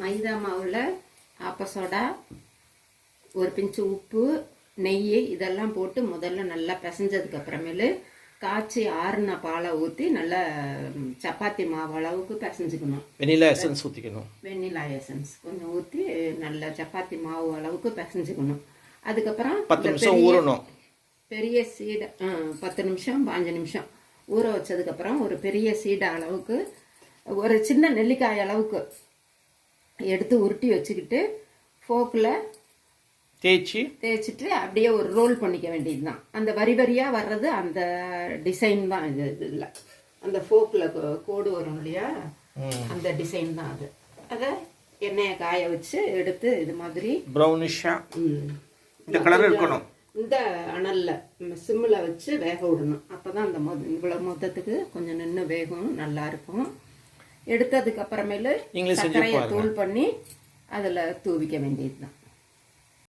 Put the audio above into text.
மைதா மாவில் ஆப்ப சோடா, ஒரு பிஞ்சு உப்பு, நெய் இதெல்லாம் போட்டு முதல்ல நல்லா பிசைஞ்சதுக்கு அப்புறமேலு காய்ச்சி ஆறுன பாலை ஊற்றி நல்லா சப்பாத்தி மாவு அளவுக்கு பிசைஞ்சுக்கணும். வெண்ணிலா எசன்ஸ் ஊற்றிக்கணும். வெண்ணிலா எசன்ஸ் கொஞ்சம் ஊற்றி நல்லா சப்பாத்தி மாவு அளவுக்கு பிசைஞ்சுக்கணும். அதுக்கப்புறம் 10 நிமிஷம் ஊறணும். பெரிய சீடை 10 நிமிஷம் 5 நிமிஷம் ஊற வச்சதுக்கப்புறம் ஒரு பெரிய சீடை அளவுக்கு ஒரு சின்ன நெல்லிக்காய் அளவுக்கு எடுத்து உருட்டி வச்சுக்கிட்டு ஃபோக்கில் தேய்ச்சிட்டு அப்படியே ஒரு ரோல் பண்ணிக்க வேண்டியது தான். அந்த வரி வரியாக வர்றது அந்த டிசைன் தான் இது. இதில் அந்த ஃபோக்கில் கோடு வரும் இல்லையா, அந்த டிசைன் தான் அது. அதை எண்ணெயை காய வச்சு எடுத்து இது மாதிரி ப்ரௌனிஷாக இந்த கலர் இருக்கணும். இந்த அனலில் சிம்மில் வச்சு வேக விடணும். அப்போ தான் அந்த இவ்வளோ மொத்தத்துக்கு கொஞ்சம் நின்று வேகும், நல்லா இருக்கும். எடுத்ததுக்கு அப்புறமேலு சர்க்கரையை தூள் பண்ணி அதில் தூவிக்க வேண்டியது தான்.